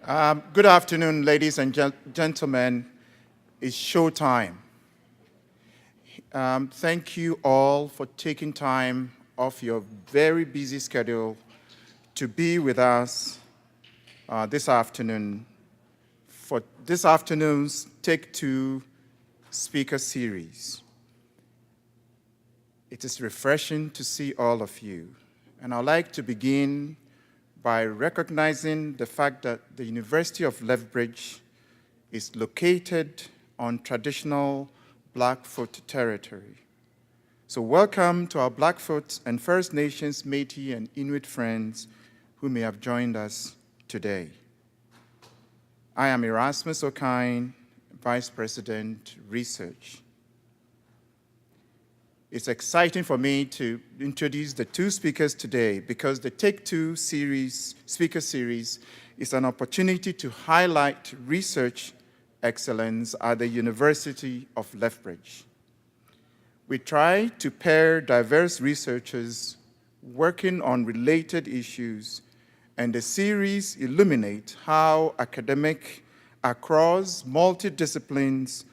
Good afternoon, ladies and gentlemen. It's showtime. Thank you all for taking time off your very busy schedule to be with us this afternoon for this afternoon's Take Two speaker series. It is refreshing to see all of you, and I'd like to begin by recognizing the fact that the University of Lethbridge is located on traditional Blackfoot territory. So welcome to our Blackfoot and First Nations, Métis, and Inuit friends who may have joined us today. I am Erasmus Okine, Vice President, Research. It's exciting for me to introduce the two speakers today because the Take Two speaker series is an opportunity to highlight research excellence at the University of Lethbridge. We try to pair diverse researchers working on related issues, and the series illuminates how academics across multidisciplines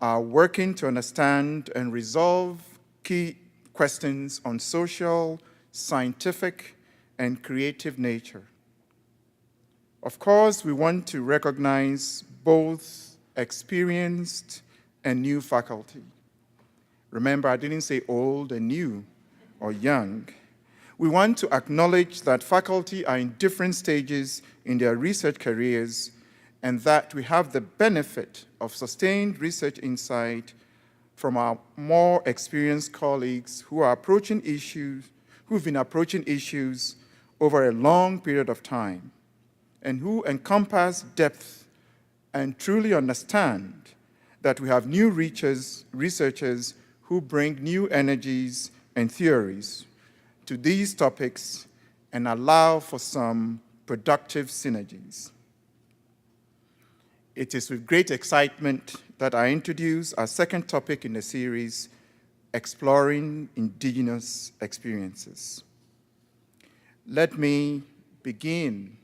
are working to understand and resolve key questions on social, scientific, and creative nature. Of course, we want to recognize both experienced and new faculty. Remember, I didn't say old and new or young. We want to acknowledge that faculty are in different stages in their research careers and that we have the benefit of sustained research insight from our more experienced colleagues who've been approaching issues over a long period of time and who encompass depth and truly understand that we have new researchers who bring new energies and theories to these topics and allow for some productive synergies. It is with great excitement that I introduce our second topic in the series, Exploring Indigenous Experiences. Let me begin,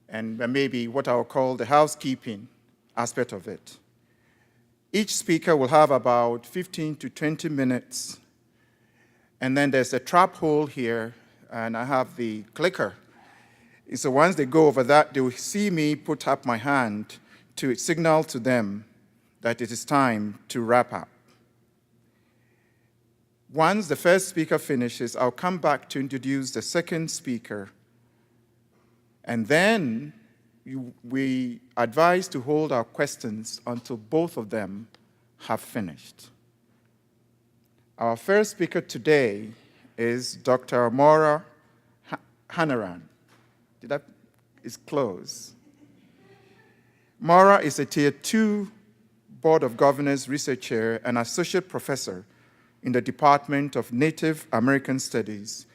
and maybe what I'll call the housekeeping aspect of it. Each speaker will have about 15 to 20 minutes, and then there's a trap hole here, and I have the clicker. So once they go over that, they will see me put up my hand to signal to them that it is time to wrap up. Once the first speaker finishes, I'll come back to introduce the second speaker, and then we advise to hold our questions until both of them have finished. Our first speaker today is Dr. Maura Hanrahan. It's close. Maura is a Tier 2 Board of Governors Research Chair and Associate Professor in the Department of Native American Studies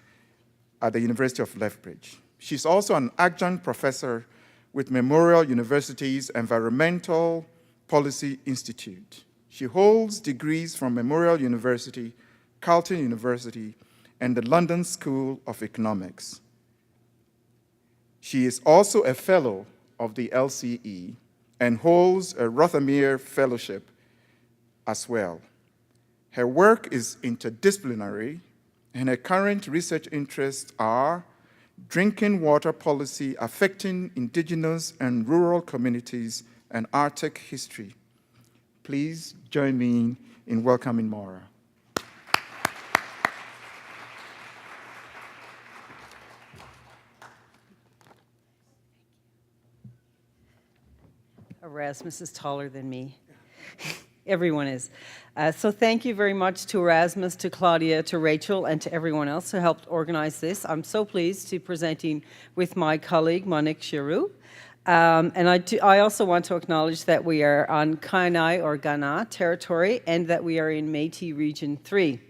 at the University of Lethbridge. She's also an adjunct professor with Memorial University's Environmental Policy Institute. She holds degrees from Memorial University, Carleton University, and the London School of Economics. She is also a fellow of the LCE and holds a Rothermere Fellowship as well. Her work is interdisciplinary, and her current research interests are drinking water policy affecting Indigenous and rural communities and Arctic history. Please join me in welcoming Maura. Erasmus is taller than me. Everyone is. So thank you very much to Erasmus, to Claudia, to Rachel, and to everyone else who helped organize this. I'm so pleased to be presenting with my colleague, Monique Giroux. And I also want to acknowledge that we are on Kainai or Ghana territory and that we are in Métis Region 3.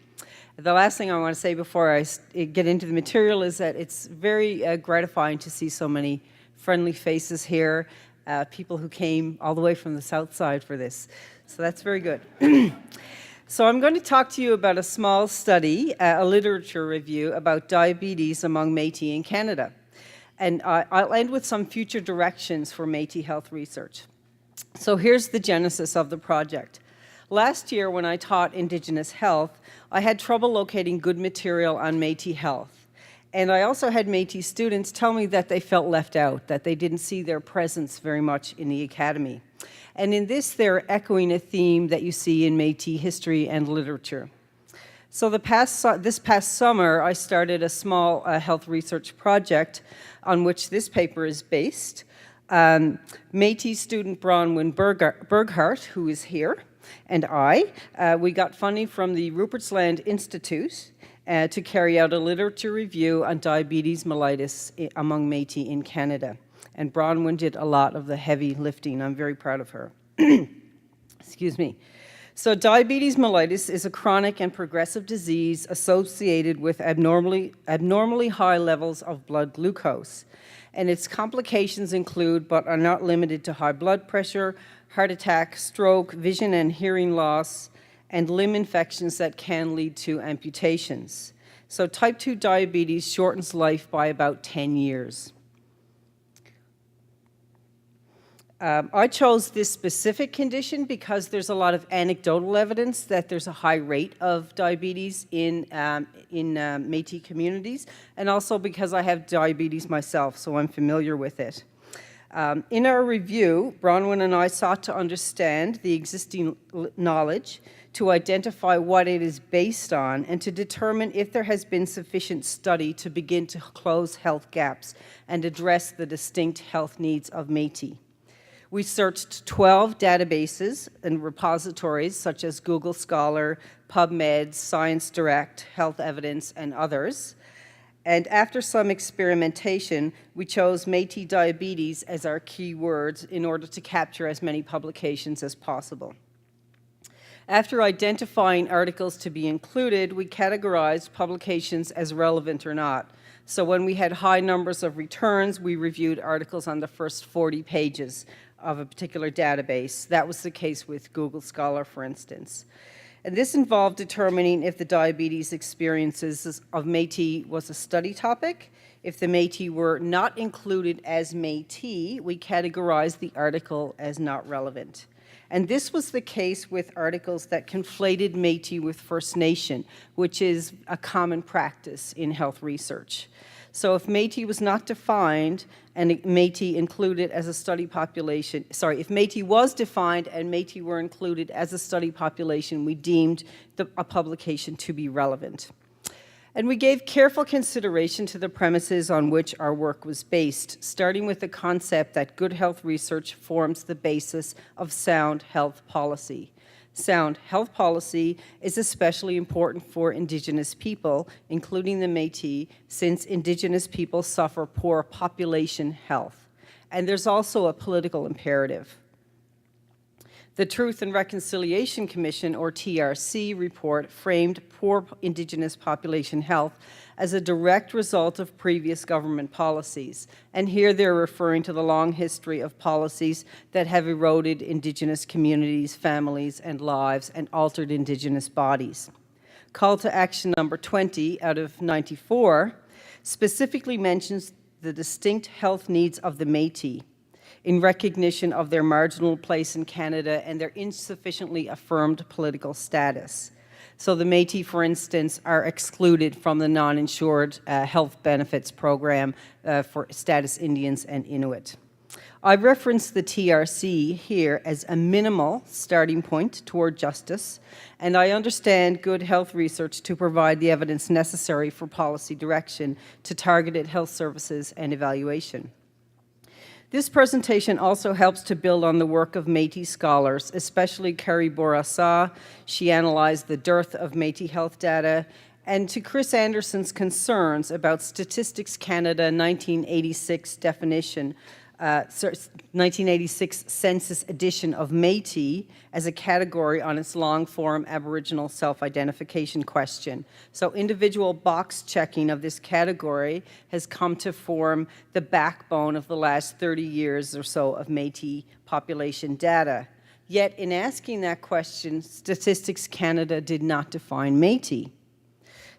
The last thing I want to say before I get into the material is that it's very gratifying to see so many friendly faces here, people who came all the way from the south side for this. So that's very good. So I'm going to talk to you about a small study, a literature review about diabetes among Métis in Canada. And I'll end with some future directions for Métis health research. So here's the genesis of the project. Last year, when I taught Indigenous health, I had trouble locating good material on Métis health. And I also had Métis students tell me that they felt left out, that they didn't see their presence very much in the academy. And in this, they're echoing a theme that you see in Métis history and literature. So this past summer, I started a small health research project on which this paper is based. Métis student Bronwyn Burghardt, who is here, and we got funding from the Rupert's Land Institute to carry out a literature review on diabetes mellitus among Métis in Canada. And Bronwyn did a lot of the heavy lifting. I'm very proud of her. Excuse me. So diabetes mellitus is a chronic and progressive disease associated with abnormally high levels of blood glucose. And its complications include, but are not limited to, high blood pressure, heart attack, stroke, vision and hearing loss, and limb infections that can lead to amputations. So type 2 diabetes shortens life by about 10 years. I chose this specific condition because there's a lot of anecdotal evidence that there's a high rate of diabetes in Métis communities, and also because I have diabetes myself, so I'm familiar with it. In our review, Bronwyn and I sought to understand the existing knowledge, to identify what it is based on, and to determine if there has been sufficient study to begin to close health gaps and address the distinct health needs of Métis. We searched 12 databases and repositories such as Google Scholar, PubMed, ScienceDirect, Health Evidence, and others. And after some experimentation, we chose Métis diabetes as our key words in order to capture as many publications as possible. After identifying articles to be included, we categorized publications as relevant or not. So when we had high numbers of returns, we reviewed articles on the first 40 pages of a particular database. That was the case with Google Scholar, for instance. And this involved determining if the diabetes experiences of Métis was a study topic. If the Métis were not included as Métis, we categorized the article as not relevant. And this was the case with articles that conflated Métis with First Nation, which is a common practice in health research. So if Métis was not defined and Métis included as a study population, if Métis was defined and Métis were included as a study population, we deemed a publication to be relevant. And we gave careful consideration to the premises on which our work was based, starting with the concept that good health research forms the basis of sound health policy. Sound health policy is especially important for Indigenous people, including the Métis, since Indigenous people suffer poor population health. And there's also a political imperative. The Truth and Reconciliation Commission, or TRC, report framed poor Indigenous population health as a direct result of previous government policies. And here they're referring to the long history of policies that have eroded Indigenous communities, families, and lives, and altered Indigenous bodies. Call to action number 20 out of 94 specifically mentions the distinct health needs of the Métis in recognition of their marginal place in Canada and their insufficiently affirmed political status. So the Métis, for instance, are excluded from the non-insured health benefits program for status Indians and Inuit. I reference the TRC here as a minimal starting point toward justice, and I understand good health research to provide the evidence necessary for policy direction to targeted health services and evaluation. This presentation also helps to build on the work of Métis scholars, especially Carrie Bourassa. She analyzed the dearth of Métis health data, and to Chris Anderson's concerns about Statistics Canada 1986 definition, 1986 census edition of Métis as a category on its long-form Aboriginal self-identification question. So individual box checking of this category has come to form the backbone of the last 30 years or so of Métis population data. Yet in asking that question, Statistics Canada did not define Métis.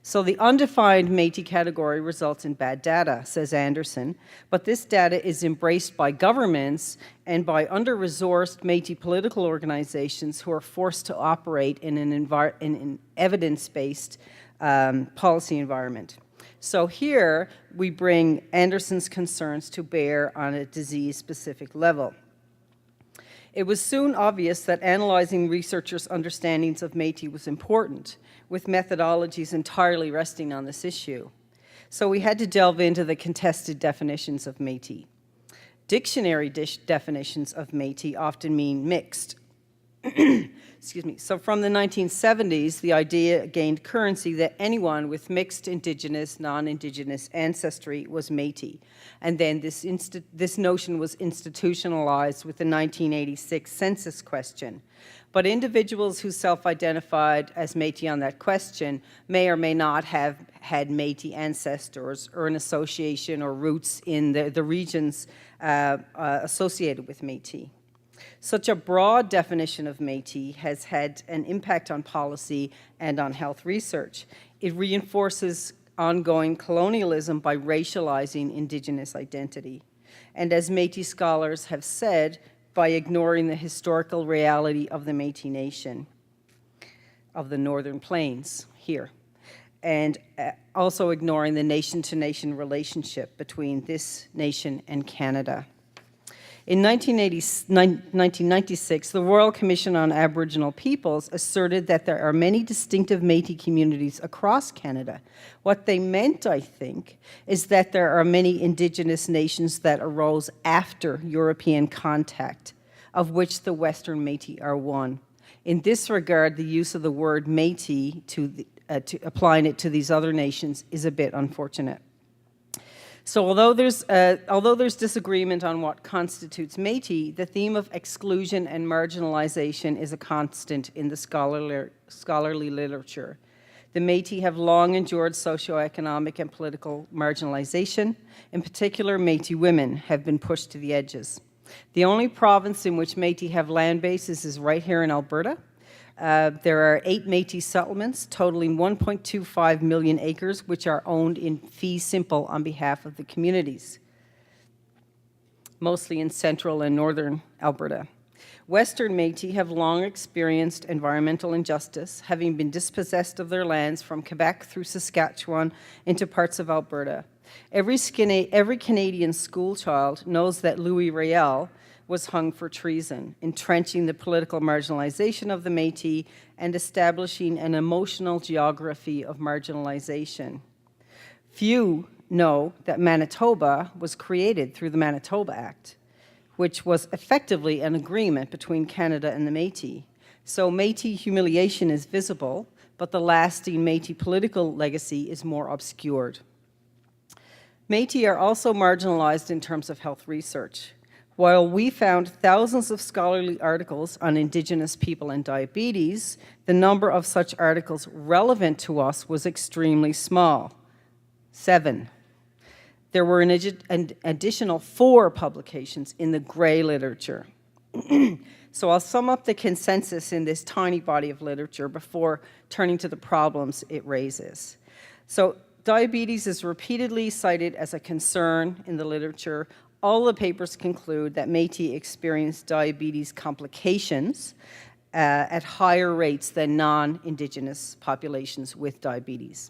So the undefined Métis category results in bad data, says Anderson, but this data is embraced by governments and by under-resourced Métis political organizations who are forced to operate in an evidence-based policy environment. So here we bring Anderson's concerns to bear on a disease-specific level. It was soon obvious that analyzing researchers' understandings of Métis was important, with methodologies entirely resting on this issue. So we had to delve into the contested definitions of Métis. Dictionary definitions of Métis often mean mixed. Excuse me. So from the 1970s, the idea gained currency that anyone with mixed Indigenous, non-Indigenous ancestry was Métis. And then this notion was institutionalized with the 1986 census question. But individuals who self-identified as Métis on that question may or may not have had Métis ancestors or an association or roots in the regions associated with Métis. Such a broad definition of Métis has had an impact on policy and on health research. It reinforces ongoing colonialism by racializing Indigenous identity. And as Métis scholars have said, by ignoring the historical reality of the Métis Nation, of the Northern Plains here, and also ignoring the nation-to-nation relationship between this nation and Canada. In 1996, the Royal Commission on Aboriginal Peoples asserted that there are many distinctive Métis communities across Canada. What they meant, I think, is that there are many Indigenous nations that arose after European contact, of which the Western Métis are one. In this regard, the use of the word Métis to applying it to these other nations is a bit unfortunate. So although there's disagreement on what constitutes Métis, the theme of exclusion and marginalization is a constant in the scholarly literature. The Métis have long endured socioeconomic and political marginalization. In particular, Métis women have been pushed to the edges. The only province in which Métis have land bases is right here in Alberta. There are 8 Métis settlements totaling 1.25 million acres, which are owned in fee simple on behalf of the communities, mostly in central and northern Alberta. Western Métis have long experienced environmental injustice, having been dispossessed of their lands from Quebec through Saskatchewan into parts of Alberta. Every Canadian schoolchild knows that Louis Riel was hung for treason, entrenching the political marginalization of the Métis and establishing an emotional geography of marginalization. Few know that Manitoba was created through the Manitoba Act, which was effectively an agreement between Canada and the Métis. So Métis humiliation is visible, but the lasting Métis political legacy is more obscured. Métis are also marginalized in terms of health research. While we found thousands of scholarly articles on Indigenous people and diabetes, the number of such articles relevant to us was extremely small, 7. There were an additional 4 publications in the gray literature. So I'll sum up the consensus in this tiny body of literature before turning to the problems it raises. So diabetes is repeatedly cited as a concern in the literature. All the papers conclude that Métis experience diabetes complications at higher rates than non-Indigenous populations with diabetes.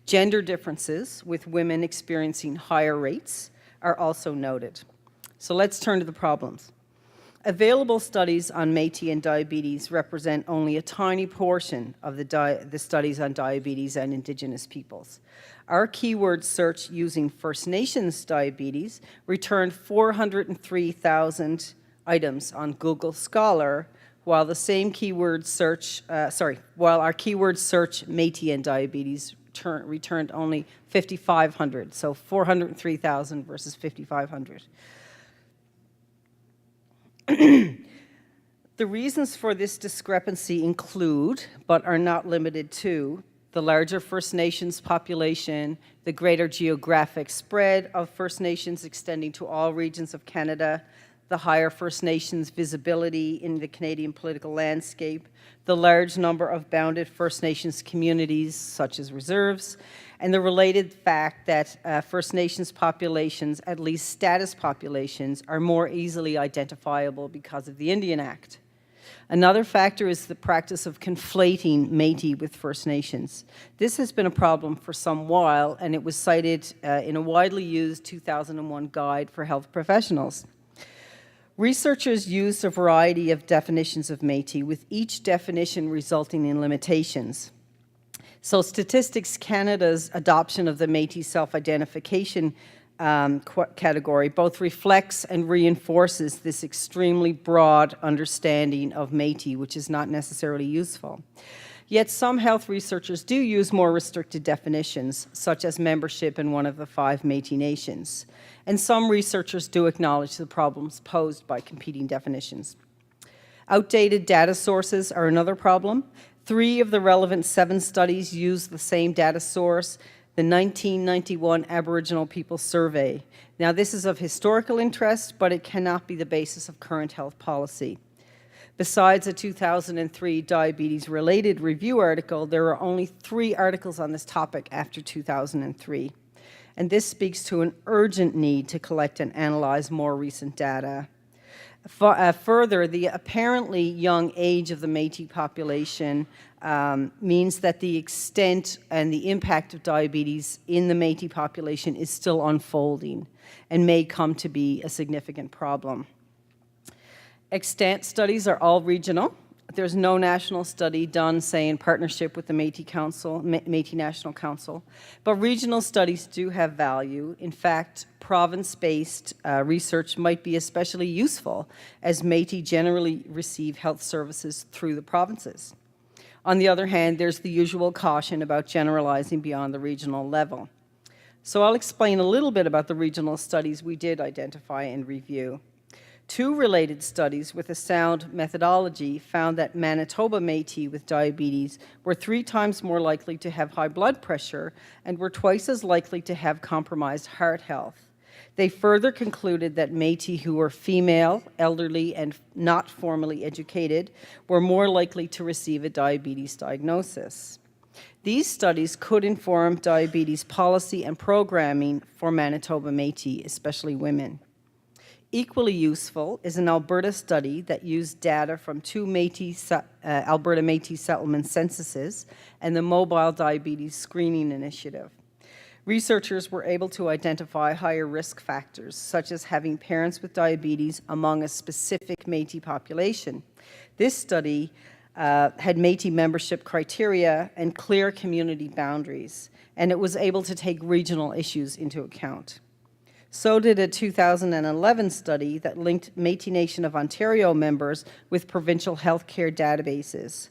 Gender differences, with women experiencing higher rates, are also noted. So let's turn to the problems. Available studies on Métis and diabetes represent only a tiny portion of the studies on diabetes and Indigenous peoples. Our keyword search using First Nations diabetes returned 403,000 items on Google Scholar, while the same keyword search, while our keyword search Métis and diabetes returned only 5,500, so 403,000 versus 5,500. The reasons for this discrepancy include, but are not limited to, the larger First Nations population, the greater geographic spread of First Nations extending to all regions of Canada, the higher First Nations visibility in the Canadian political landscape, the large number of bounded First Nations communities, such as reserves, and the related fact that First Nations populations, at least status populations, are more easily identifiable because of the Indian Act. Another factor is the practice of conflating Métis with First Nations. This has been a problem for some while, and it was cited in a widely used 2001 guide for health professionals. Researchers used a variety of definitions of Métis, with each definition resulting in limitations. So Statistics Canada's adoption of the Métis self-identification category both reflects and reinforces this extremely broad understanding of Métis, which is not necessarily useful. Yet some health researchers do use more restricted definitions, such as membership in one of the 5 Métis nations. And some researchers do acknowledge the problems posed by competing definitions. Outdated data sources are another problem. 3 of the relevant 7 studies use the same data source, the 1991 Aboriginal People Survey. Now, this is of historical interest, but it cannot be the basis of current health policy. Besides a 2003 diabetes-related review article, there are only 3 articles on this topic after 2003. And this speaks to an urgent need to collect and analyze more recent data. Further, the apparently young age of the Métis population means that the extent and the impact of diabetes in the Métis population is still unfolding and may come to be a significant problem. Extant studies are all regional. There's no national study done, say, in partnership with the Métis Council, Métis National Council, but regional studies do have value. In fact, province-based research might be especially useful, as Métis generally receive health services through the provinces. On the other hand, there's the usual caution about generalizing beyond the regional level. So I'll explain a little bit about the regional studies we did identify and review. 2 related studies with a sound methodology found that Manitoba Métis with diabetes were 3 times more likely to have high blood pressure and were twice as likely to have compromised heart health. They further concluded that Métis who were female, elderly, and not formally educated were more likely to receive a diabetes diagnosis. These studies could inform diabetes policy and programming for Manitoba Métis, especially women. Equally useful is an Alberta study that used data from 2 Alberta Métis settlement censuses and the Mobile Diabetes Screening Initiative. Researchers were able to identify higher risk factors, such as having parents with diabetes among a specific Métis population. This study had Métis membership criteria and clear community boundaries, and it was able to take regional issues into account. So did a 2011 study that linked Métis Nation of Ontario members with provincial healthcare databases.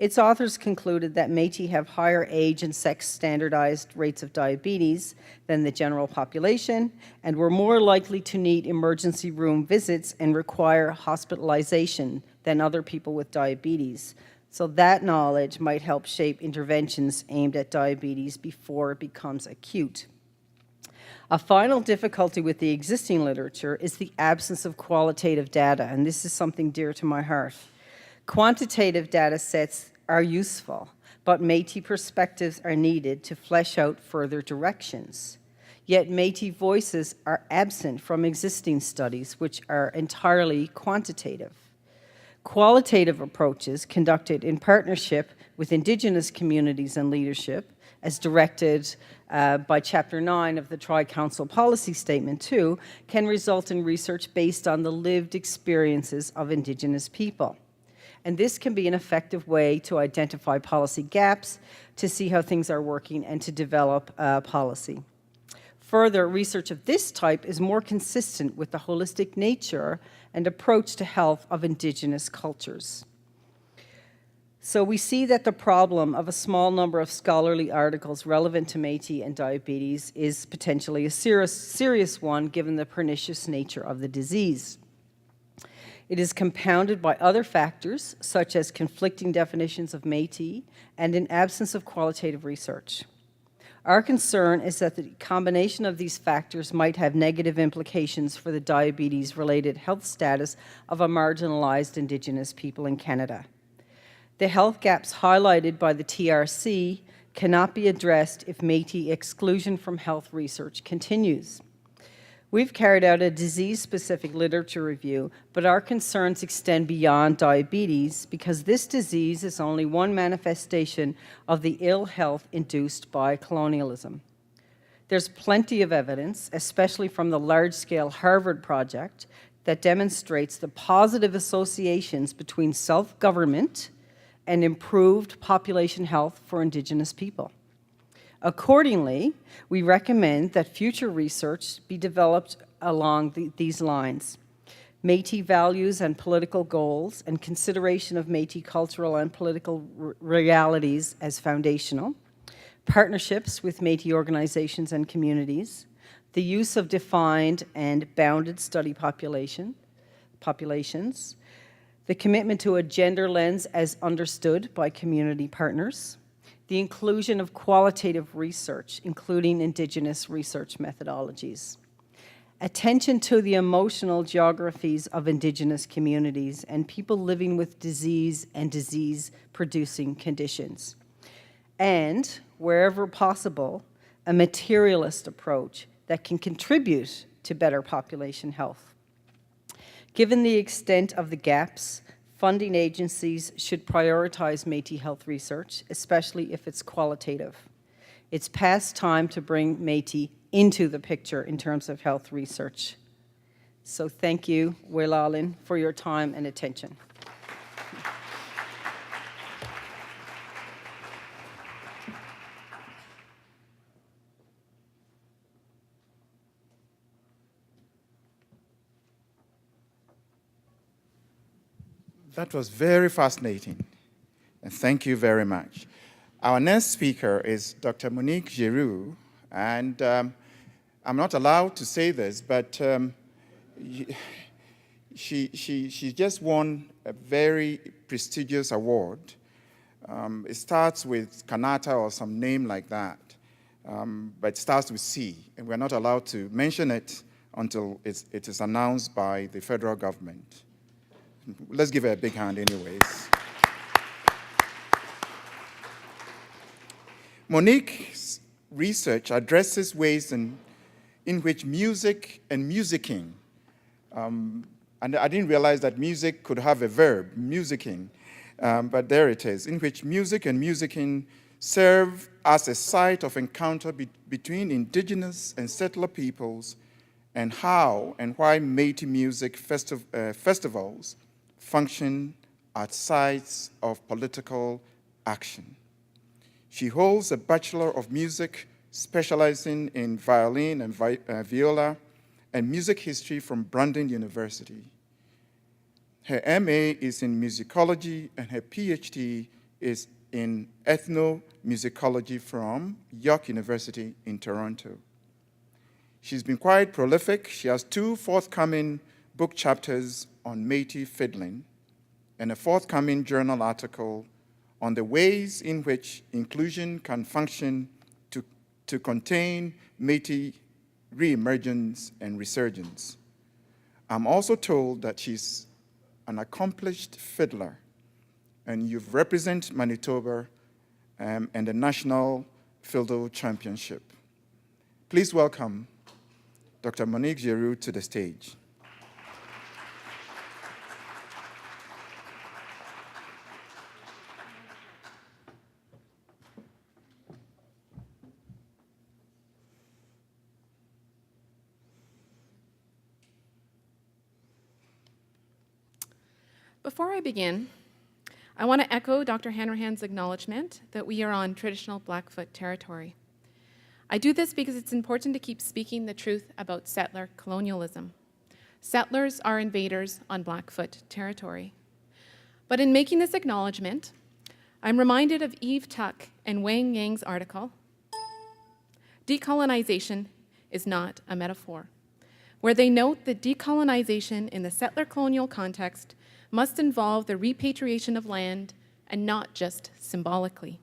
Its authors concluded that Métis have higher age and sex standardized rates of diabetes than the general population and were more likely to need emergency room visits and require hospitalization than other people with diabetes. So that knowledge might help shape interventions aimed at diabetes before it becomes acute. A final difficulty with the existing literature is the absence of qualitative data, and this is something dear to my heart. Quantitative data sets are useful, but Métis perspectives are needed to flesh out further directions. Yet Métis voices are absent from existing studies, which are entirely quantitative. Qualitative approaches conducted in partnership with Indigenous communities and leadership, as directed by Chapter 9 of the Tri-Council Policy Statement 2, can result in research based on the lived experiences of Indigenous people. And this can be an effective way to identify policy gaps, to see how things are working, and to develop policy. Further, research of this type is more consistent with the holistic nature and approach to health of Indigenous cultures. So we see that the problem of a small number of scholarly articles relevant to Métis and diabetes is potentially a serious one, given the pernicious nature of the disease. It is compounded by other factors, such as conflicting definitions of Métis and an absence of qualitative research. Our concern is that the combination of these factors might have negative implications for the diabetes-related health status of a marginalized Indigenous people in Canada. The health gaps highlighted by the TRC cannot be addressed if Métis exclusion from health research continues. We've carried out a disease-specific literature review, but our concerns extend beyond diabetes because this disease is only one manifestation of the ill health induced by colonialism. There's plenty of evidence, especially from the large-scale Harvard project, that demonstrates the positive associations between self-government and improved population health for Indigenous people. Accordingly, we recommend that future research be developed along these lines. Métis values and political goals and consideration of Métis cultural and political realities as foundational, partnerships with Métis organizations and communities, the use of defined and bounded study populations, the commitment to a gender lens as understood by community partners, the inclusion of qualitative research, including Indigenous research methodologies, attention to the emotional geographies of Indigenous communities and people living with disease and disease-producing conditions, and, wherever possible, a materialist approach that can contribute to better population health. Given the extent of the gaps, funding agencies should prioritize Métis health research, especially if it's qualitative. It's past time to bring Métis into the picture in terms of health research. So thank you, Welalin, for your time and attention. That was very fascinating, and thank you very much. Our next speaker is Dr. Monique Giroux, and I'm not allowed to say this, but she just won a very prestigious award. It starts with Kanata or some name like that, but it starts with C, and we're not allowed to mention it until it is announced by the federal government. Let's give her a big hand anyways. Monique's research addresses ways in which music and musicking, and I didn't realize that music could have a verb, musicking, but there it is, in which music and musicking serve as a site of encounter between Indigenous and settler peoples, and how and why Métis music festivals function at sites of political action. She holds a Bachelor of Music specializing in violin and viola and music history from Brandon University. Her MA is in musicology and her PhD is in ethnomusicology from York University in Toronto. She's been quite prolific. She has 2 forthcoming book chapters on Métis fiddling and a forthcoming journal article on the ways in which inclusion can function to contain Métis reemergence and resurgence. I'm also told that she's an accomplished fiddler, and you've represented Manitoba and the National Fiddle Championship. Please welcome Dr. Monique Giroux to the stage. Before I begin, I want to echo Dr. Hanrahan's acknowledgement that we are on traditional Blackfoot territory. I do this because it's important to keep speaking the truth about settler colonialism. Settlers are invaders on Blackfoot territory. But in making this acknowledgement, I'm reminded of Eve Tuck and Wang Yang's article, "Decolonization is not a metaphor," where they note that decolonization in the settler colonial context must involve the repatriation of land and not just symbolically.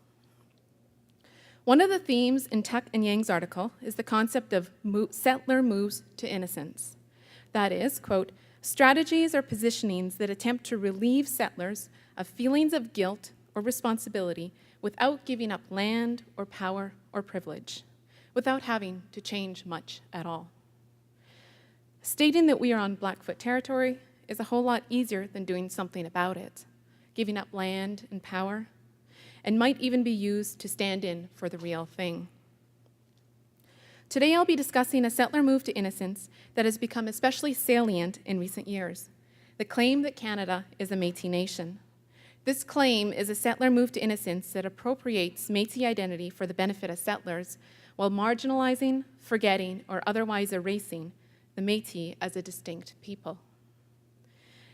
One of the themes in Tuck and Yang's article is the concept of settler moves to innocence. That is, quote, strategies or positionings that attempt to relieve settlers of feelings of guilt or responsibility without giving up land or power or privilege, without having to change much at all. Stating that we are on Blackfoot territory is a whole lot easier than doing something about it, giving up land and power, and might even be used to stand in for the real thing. Today I'll be discussing a settler move to innocence that has become especially salient in recent years, the claim that Canada is a Métis nation. This claim is a settler move to innocence that appropriates Métis identity for the benefit of settlers while marginalizing, forgetting, or otherwise erasing the Métis as a distinct people.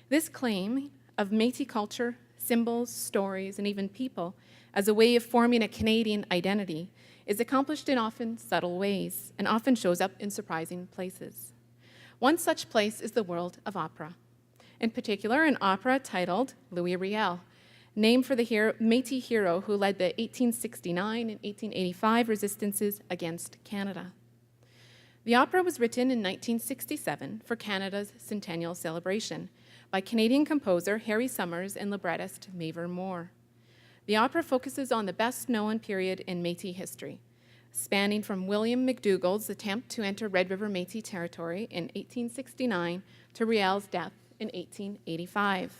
This claim of Métis culture, symbols, stories, and even people as a way of forming a Canadian identity is accomplished in often subtle ways and often shows up in surprising places. One such place is the world of opera. In particular, an opera titled Louis Riel, named for the Métis hero who led the 1869 and 1885 resistances against Canada. The opera was written in 1967 for Canada's centennial celebration by Canadian composer Harry Summers and librettist Mavor Moore. The opera focuses on the best-known period in Métis history, spanning from William McDougall's attempt to enter Red River Métis territory in 1869 to Riel's death in 1885.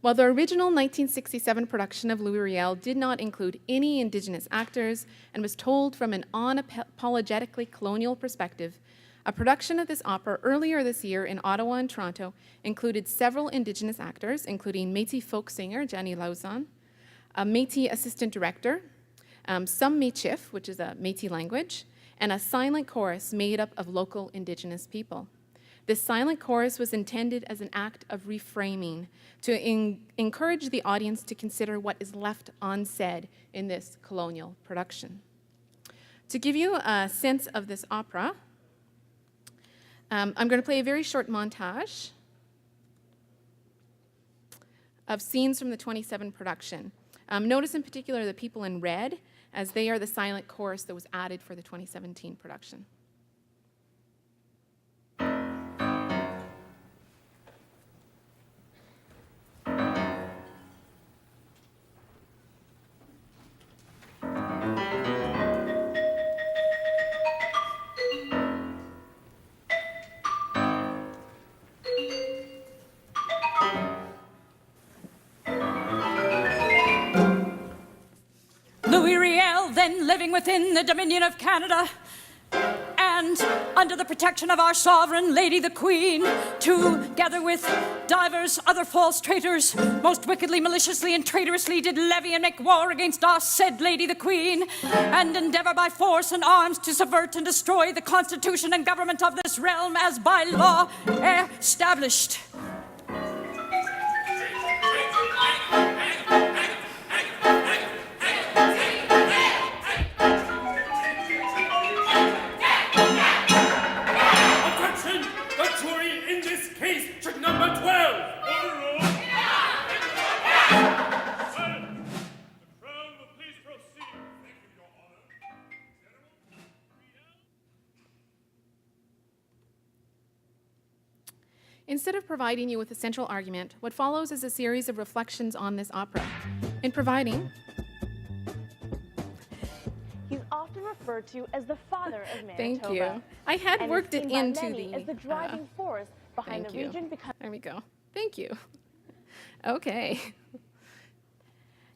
While the original 1967 production of Louis Riel did not include any Indigenous actors and was told from an unapologetically colonial perspective, a production of this opera earlier this year in Ottawa and Toronto included several Indigenous actors, including Métis folk singer Jenny Lauzon, a Métis assistant director, some Métis, which is a Métis language, and a silent chorus made up of local Indigenous people. This silent chorus was intended as an act of reframing to encourage the audience to consider what is left unsaid in this colonial production. To give you a sense of this opera, I'm going to play a very short montage of scenes from the 27 production. Notice in particular the people in red, as they are the silent chorus that was added for the 2017 production. Louis Riel, then living within the Dominion of Canada, and under the protection of our sovereign Lady the Queen, together with divers other false traitors, most wickedly, maliciously, and traitorously did levy and make war against our said Lady the Queen, and endeavor by force and arms to subvert and destroy the constitution and government of this realm as by law established. Instead of providing you with a central argument, what follows is a series of reflections on this opera. In providing, he's often referred to as the father of Manitoba. thank you. I had and worked is it seen by into many the. as the driving force behind thank the you. region because There we go. Thank you. Okay.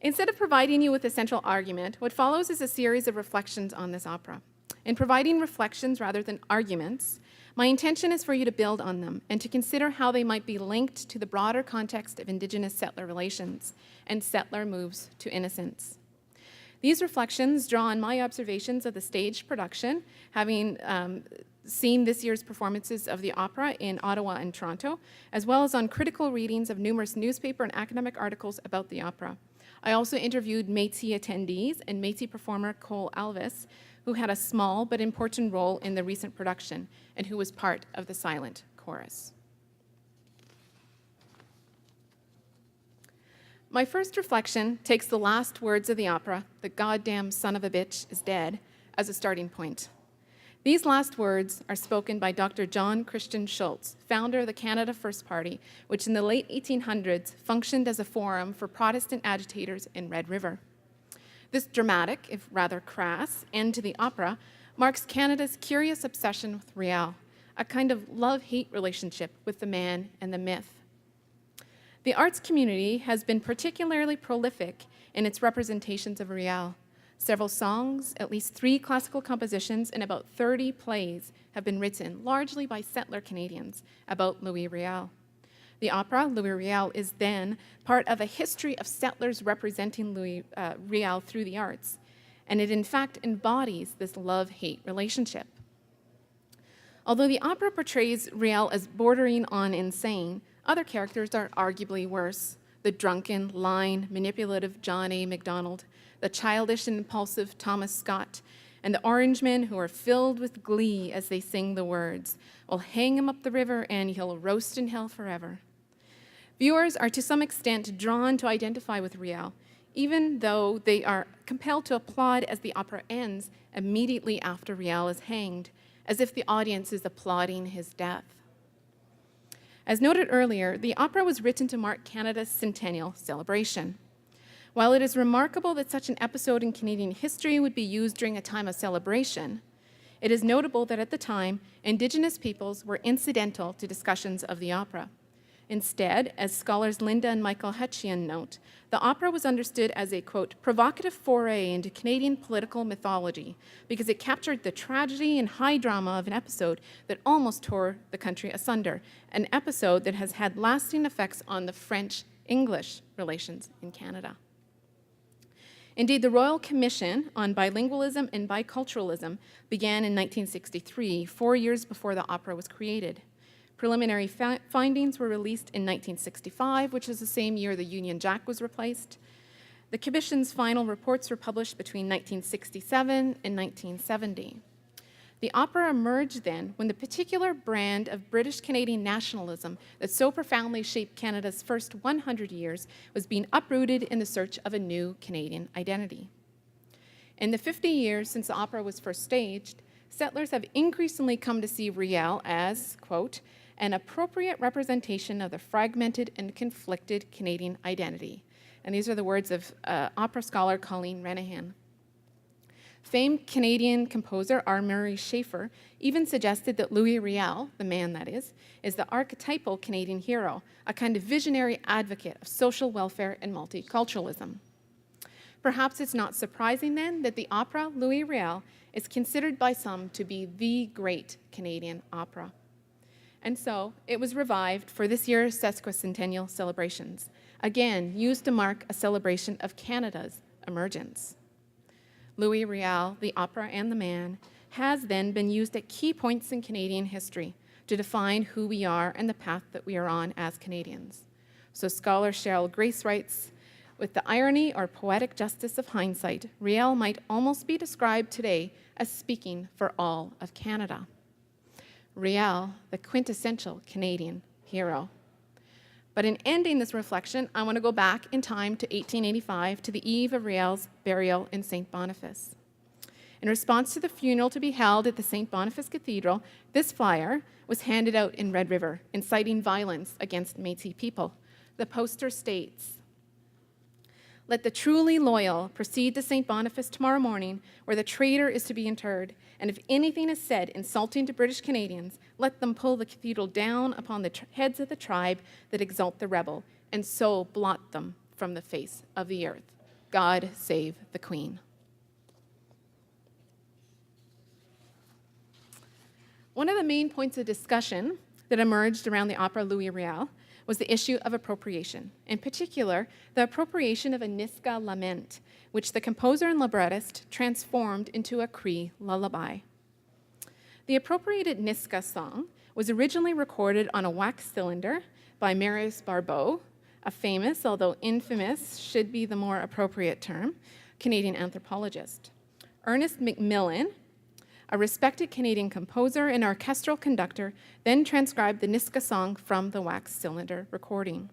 Instead of providing you with a central argument, what follows is a series of reflections on this opera. In providing reflections rather than arguments, my intention is for you to build on them and to consider how they might be linked to the broader context of Indigenous settler relations and settler moves to innocence. These reflections draw on my observations of the staged production, having seen this year's performances of the opera in Ottawa and Toronto, as well as on critical readings of numerous newspaper and academic articles about the opera. I also interviewed Métis attendees and Métis performer Cole Alvis, who had a small but important role in the recent production and who was part of the silent chorus. My first reflection takes the last words of the opera, "The goddamn son of a bitch is dead," as a starting point. These last words are spoken by Dr. John Christian Schultz, founder of the Canada First Party, which in the late 1800s functioned as a forum for Protestant agitators in Red River. This dramatic, if rather crass, end to the opera marks Canada's curious obsession with Riel, a kind of love-hate relationship with the man and the myth. The arts community has been particularly prolific in its representations of Riel. Several songs, at least 3 classical compositions, and about 30 plays have been written, largely by settler Canadians, about Louis Riel. The opera, Louis Riel, is then part of a history of settlers representing Louis Riel through the arts, and it in fact embodies this love-hate relationship. Although the opera portrays Riel as bordering on insane, other characters are arguably worse. The drunken, lying, manipulative John A. Macdonald, the childish and impulsive Thomas Scott, and the Orangemen who are filled with glee as they sing the words, "We'll hang him up the river and he'll roast in hell forever." Viewers are to some extent drawn to identify with Riel, even though they are compelled to applaud as the opera ends immediately after Riel is hanged, as if the audience is applauding his death. As noted earlier, the opera was written to mark Canada's centennial celebration. While it is remarkable that such an episode in Canadian history would be used during a time of celebration, it is notable that at the time, Indigenous peoples were incidental to discussions of the opera. Instead, as scholars Linda and Michael Hutchian note, the opera was understood as a, quote, provocative foray into Canadian political mythology because it captured the tragedy and high drama of an episode that almost tore the country asunder, an episode that has had lasting effects on the French-English relations in Canada. Indeed, the Royal Commission on Bilingualism and Biculturalism began in 1963, 4 years before the opera was created. Preliminary findings were released in 1965, which is the same year the Union Jack was replaced. The Commission's final reports were published between 1967 and 1970. The opera emerged then when the particular brand of British Canadian nationalism that so profoundly shaped Canada's first 100 years was being uprooted in the search of a new Canadian identity. In the 50 years since the opera was first staged, settlers have increasingly come to see Riel as, quote, an appropriate representation of the fragmented and conflicted Canadian identity. And these are the words of opera scholar Colleen Renahan. Famed Canadian composer R. Murray Schafer even suggested that Louis Riel, the man that is the archetypal Canadian hero, a kind of visionary advocate of social welfare and multiculturalism. Perhaps it's not surprising then that the opera Louis Riel is considered by some to be the great Canadian opera. And so it was revived for this year's sesquicentennial celebrations, again used to mark a celebration of Canada's emergence. Louis Riel, the opera and the man, has then been used at key points in Canadian history to define who we are and the path that we are on as Canadians. So scholar Cheryl Grace writes, with the irony or poetic justice of hindsight, Riel might almost be described today as speaking for all of Canada. Riel, the quintessential Canadian hero. But in ending this reflection, I want to go back in time to 1885, to the eve of Riel's burial in St. Boniface. In response to the funeral to be held at the St. Boniface Cathedral, this flyer was handed out in Red River, inciting violence against Métis people. The poster states, "Let the truly loyal proceed to St. Boniface tomorrow morning, where the traitor is to be interred, and if anything is said insulting to British Canadians, let them pull the cathedral down upon the heads of the tribe that exalt the rebel, and so blot them from the face of the earth. God save the Queen." One of the main points of discussion that emerged around the opera Louis Riel was the issue of appropriation, in particular, the appropriation of a Niska lament, which the composer and librettist transformed into a Cree lullaby. The appropriated Niska song was originally recorded on a wax cylinder by Marius Barbeau, a famous, although infamous, should be the more appropriate term, Canadian anthropologist. Ernest McMillan, a respected Canadian composer and orchestral conductor, then transcribed the Niska song from the wax cylinder recording.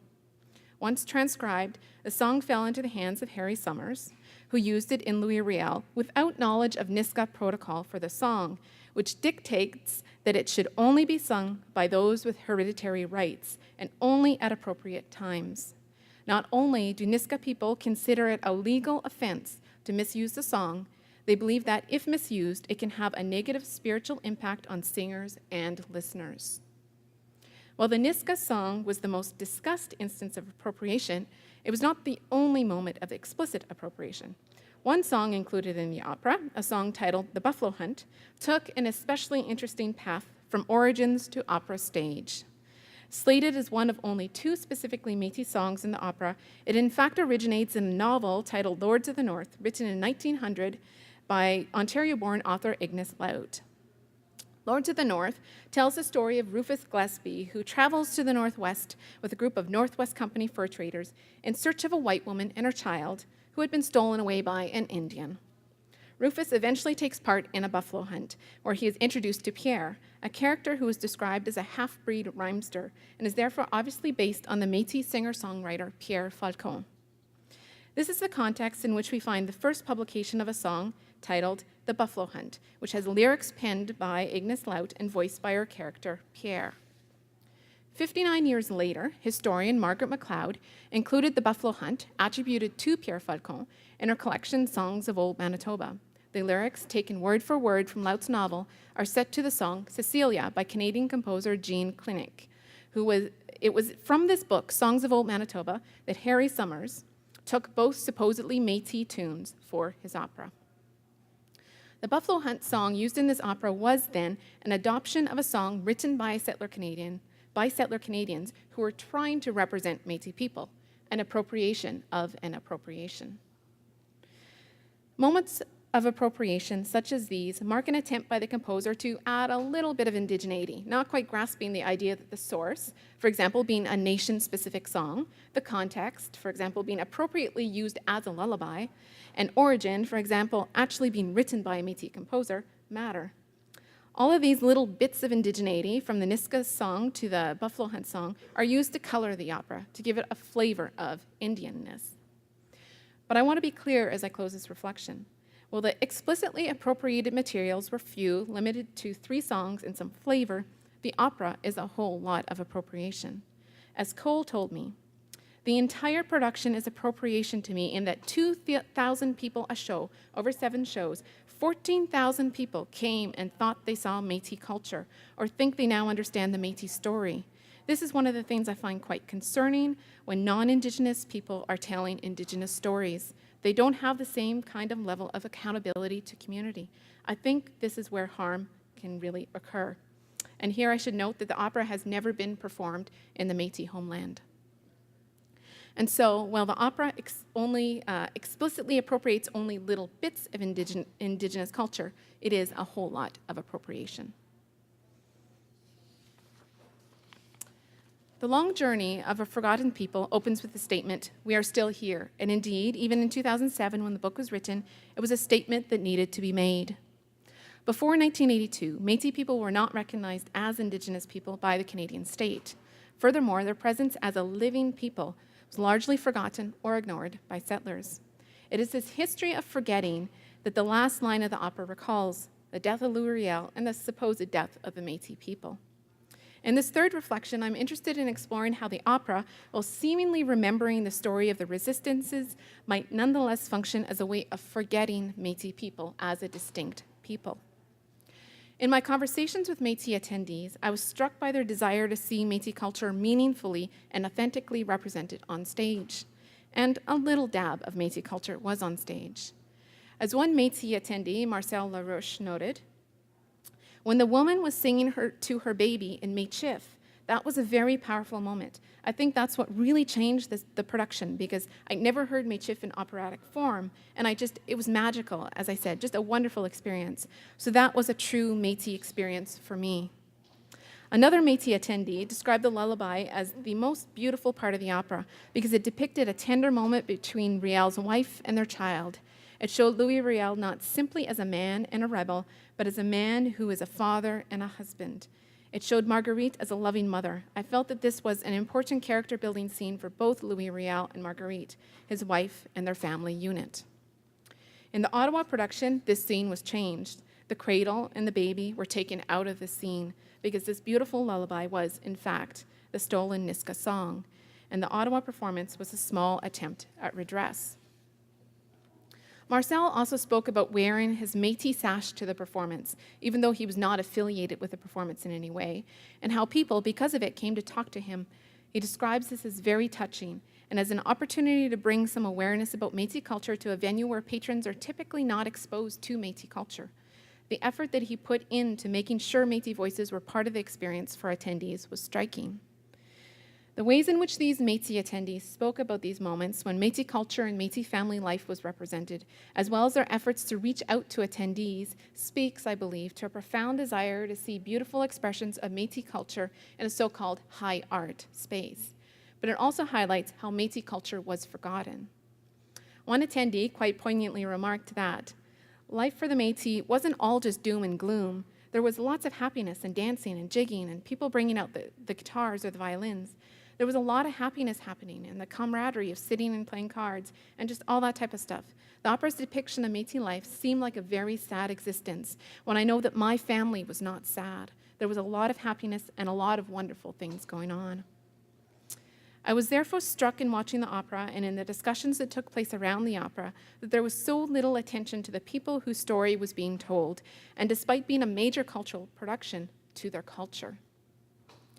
once transcribed, the song fell into the hands of Harry Summers, who used it in Louis Riel without knowledge of Niska protocol for the song, which dictates that it should only be sung by those with hereditary rights and only at appropriate times. Not only do Niska people consider it a legal offense to misuse the song, they believe that if misused, it can have a negative spiritual impact on singers and listeners. While the Niska song was the most discussed instance of appropriation, it was not the only moment of explicit appropriation. One song included in the opera, a song titled The Buffalo Hunt, took an especially interesting path from origins to opera stage. Slated as one of only 2 specifically Métis songs in the opera, it in fact originates in a novel titled Lords of the North, written in 1900 by Ontario-born author Ignace Laut. Lords of the North tells the story of Rufus Gillespie, who travels to the Northwest with a group of Northwest Company fur traders in search of a white woman and her child who had been stolen away by an Indian. Rufus eventually takes part in a buffalo hunt, where he is introduced to Pierre, a character who is described as a half-breed rhymester and is therefore obviously based on the Métis singer-songwriter Pierre Falcon. This is the context in which we find the first publication of a song titled The Buffalo Hunt, which has lyrics penned by Ignace Laut and voiced by her character, Pierre. 59 years later, historian Margaret MacLeod included The Buffalo Hunt, attributed to Pierre Falcon, in her collection Songs of Old Manitoba. The lyrics, taken word for word from Laut's novel, are set to the song Cecilia by Canadian composer Jean Clinic. It was from this book, Songs of Old Manitoba, that Harry Summers took both supposedly Métis tunes for his opera. The Buffalo Hunt song used in this opera was then an adoption of a song written by settler Canadians who were trying to represent Métis people, an appropriation of an appropriation. Moments of appropriation such as these mark an attempt by the composer to add a little bit of indigeneity, not quite grasping the idea that the source, for example, being a nation-specific song, the context, for example, being appropriately used as a lullaby, and origin, for example, actually being written by a Métis composer, matter. All of these little bits of indigeneity, from the Niska song to the Buffalo Hunt song, are used to color the opera, to give it a flavor of Indianness. But I want to be clear as I close this reflection. While the explicitly appropriated materials were few, limited to 3 songs and some flavor, the opera is a whole lot of appropriation. As Cole told me, the entire production is appropriation to me in that 2,000 people a show, over 7 shows, 14,000 people came and thought they saw Métis culture or think they now understand the Métis story. This is one of the things I find quite concerning when non-Indigenous people are telling Indigenous stories. They don't have the same kind of level of accountability to community. I think this is where harm can really occur. And here I should note that the opera has never been performed in the Métis homeland. And so, while the opera explicitly appropriates only little bits of Indigenous culture, it is a whole lot of appropriation. The long journey of a forgotten people opens with the statement, "We are still here." And indeed, even in 2007, when the book was written, it was a statement that needed to be made. Before 1982, Métis people were not recognized as Indigenous people by the Canadian state. Furthermore, their presence as a living people was largely forgotten or ignored by settlers. It is this history of forgetting that the last line of the opera recalls, the death of Louis Riel and the supposed death of the Métis people. In this third reflection, I'm interested in exploring how the opera, while seemingly remembering the story of the resistances, might nonetheless function as a way of forgetting Métis people as a distinct people. In my conversations with Métis attendees, I was struck by their desire to see Métis culture meaningfully and authentically represented on stage. And a little dab of Métis culture was on stage. As one Métis attendee, Marcel Larouche, noted, when the woman was singing to her baby in Métis, that was a very powerful moment. I think that's what really changed the production, because I never heard Métis in operatic form, and it was magical, as I said, just a wonderful experience. So that was a true Métis experience for me. Another Métis attendee described the lullaby as the most beautiful part of the opera because it depicted a tender moment between Riel's wife and their child. It showed Louis Riel not simply as a man and a rebel, but as a man who is a father and a husband. It showed Marguerite as a loving mother. I felt that this was an important character-building scene for both Louis Riel and Marguerite, his wife and their family unit. In the Ottawa production, this scene was changed. The cradle and the baby were taken out of the scene because this beautiful lullaby was, in fact, the stolen Niska song, and the Ottawa performance was a small attempt at redress. Marcel also spoke about wearing his Métis sash to the performance, even though he was not affiliated with the performance in any way, and how people, because of it, came to talk to him. He describes this as very touching and as an opportunity to bring some awareness about Métis culture to a venue where patrons are typically not exposed to Métis culture. The effort that he put into making sure Métis voices were part of the experience for attendees was striking. The ways in which these Métis attendees spoke about these moments when Métis culture and Métis family life was represented, as well as their efforts to reach out to attendees, speaks, I believe, to a profound desire to see beautiful expressions of Métis culture in a so-called high art space. But it also highlights how Métis culture was forgotten. One attendee quite poignantly remarked that life for the Métis wasn't all just doom and gloom. There was lots of happiness and dancing and jigging and people bringing out the guitars or the violins. There was a lot of happiness happening and the camaraderie of sitting and playing cards and just all that type of stuff. The opera's depiction of Métis life seemed like a very sad existence when I know that my family was not sad. There was a lot of happiness and a lot of wonderful things going on. I was therefore struck in watching the opera and in the discussions that took place around the opera that there was so little attention to the people whose story was being told, and despite being a major cultural production, to their culture.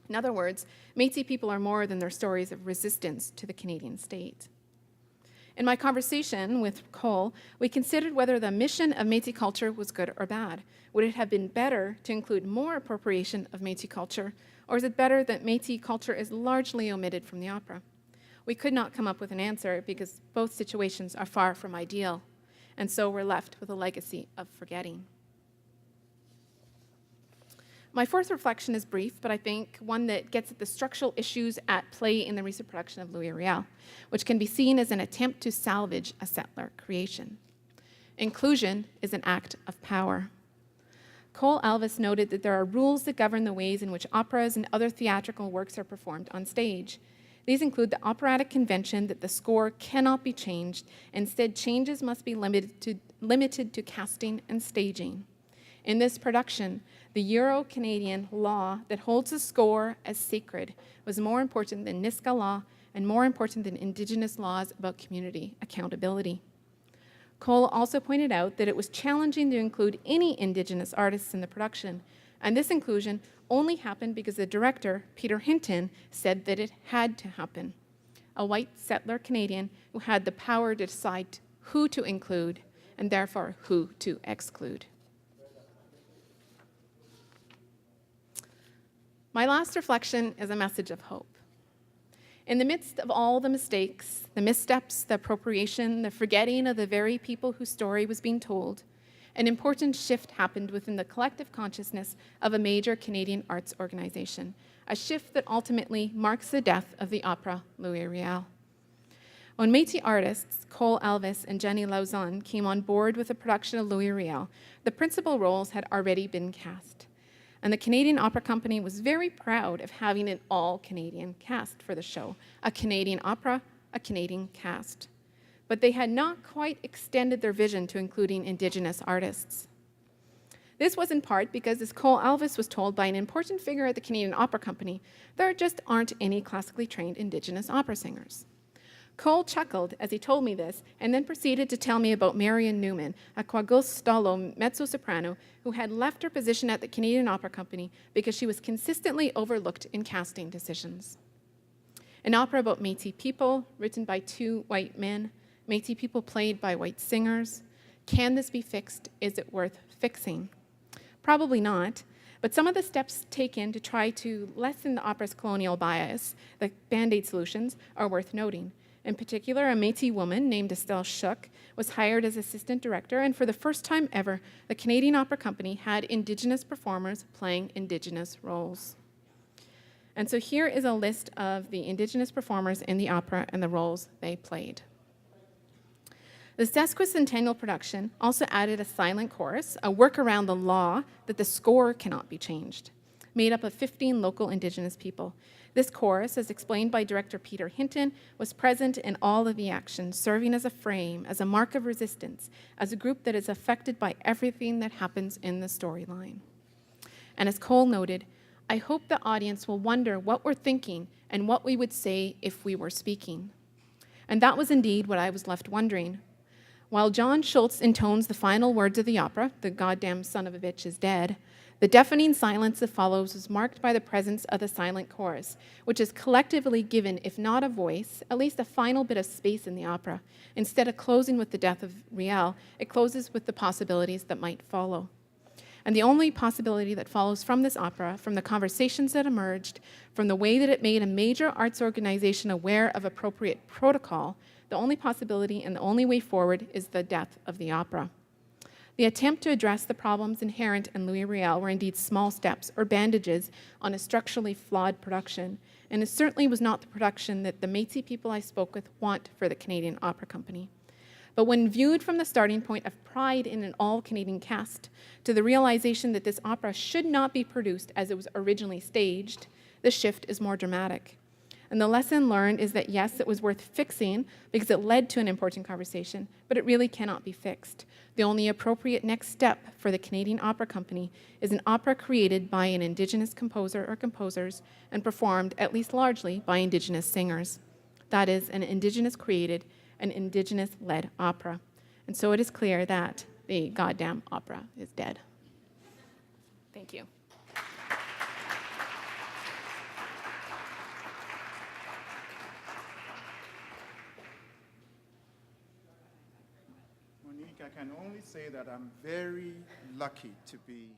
In other words, Métis people are more than their stories of resistance to the Canadian state. In my conversation with Cole, we considered whether the mission of Métis culture was good or bad. Would it have been better to include more appropriation of Métis culture, or is it better that Métis culture is largely omitted from the opera? We could not come up with an answer because both situations are far from ideal, and so we're left with a legacy of forgetting. My fourth reflection is brief, but I think one that gets at the structural issues at play in the recent production of Louis Riel, which can be seen as an attempt to salvage a settler creation. Inclusion is an act of power. Cole Alvis noted that there are rules that govern the ways in which operas and other theatrical works are performed on stage. These include the operatic convention that the score cannot be changed. Instead, changes must be limited to casting and staging. In this production, the Euro-Canadian law that holds the score as sacred was more important than Niska law and more important than Indigenous laws about community accountability. Cole also pointed out that it was challenging to include any Indigenous artists in the production, and this inclusion only happened because the director, Peter Hinton, said that it had to happen. A white settler Canadian who had the power to decide who to include and therefore who to exclude. My last reflection is a message of hope. In the midst of all the mistakes, the missteps, the appropriation, the forgetting of the very people whose story was being told, an important shift happened within the collective consciousness of a major Canadian arts organization, a shift that ultimately marks the death of the opera Louis Riel. When Métis artists Cole Alvis and Jenny Lauzon came on board with the production of Louis Riel, the principal roles had already been cast. And the Canadian Opera Company was very proud of having an all-Canadian cast for the show, a Canadian opera, a Canadian cast. But they had not quite extended their vision to including Indigenous artists. This was in part because, as Cole Alvis was told by an important figure at the Canadian Opera Company, there just aren't any classically trained Indigenous opera singers. Cole chuckled as he told me this, and then proceeded to tell me about Marion Newman, a Quagustalo mezzo-soprano who had left her position at the Canadian Opera Company because she was consistently overlooked in casting decisions. An opera about Métis people, written by two white men, Métis people played by white singers. Can this be fixed? Is it worth fixing? Probably not, but some of the steps taken to try to lessen the opera's colonial bias, the Band-Aid solutions, are worth noting. In particular, a Métis woman named Estelle Shook was hired as assistant director, and for the first time ever, the Canadian Opera Company had Indigenous performers playing Indigenous roles. And so here is a list of the Indigenous performers in the opera and the roles they played. The sesquicentennial production also added a silent chorus, a work around the law that the score cannot be changed. made up of 15 local Indigenous people. This chorus, as explained by director Peter Hinton, was present in all of the action, serving as a frame, as a mark of resistance, as a group that is affected by everything that happens in the storyline. And as Cole noted, I hope the audience will wonder what we're thinking and what we would say if we were speaking. And that was indeed what I was left wondering. While John Schultz intones the final words of the opera, "The goddamn son of a bitch is dead," the deafening silence that follows is marked by the presence of the silent chorus, which is collectively given, if not a voice, at least a final bit of space in the opera. Instead of closing with the death of Riel, it closes with the possibilities that might follow. And the only possibility that follows from this opera, from the conversations that emerged, from the way that it made a major arts organization aware of appropriate protocol, the only possibility and the only way forward is the death of the opera. The attempt to address the problems inherent in Louis Riel were indeed small steps or bandages on a structurally flawed production, and it certainly was not the production that the Métis people I spoke with want for the Canadian Opera Company. But when viewed from the starting point of pride in an all-Canadian cast to the realization that this opera should not be produced as it was originally staged, the shift is more dramatic. And the lesson learned is that yes, it was worth fixing because it led to an important conversation, but it really cannot be fixed. The only appropriate next step for the Canadian Opera Company is an opera created by an Indigenous composer or composers and performed, at least largely, by Indigenous singers. That is, an Indigenous-created, an Indigenous-led opera. And so it is clear that the goddamn opera is dead. Thank you. Monique, I can only say that I'm very lucky to be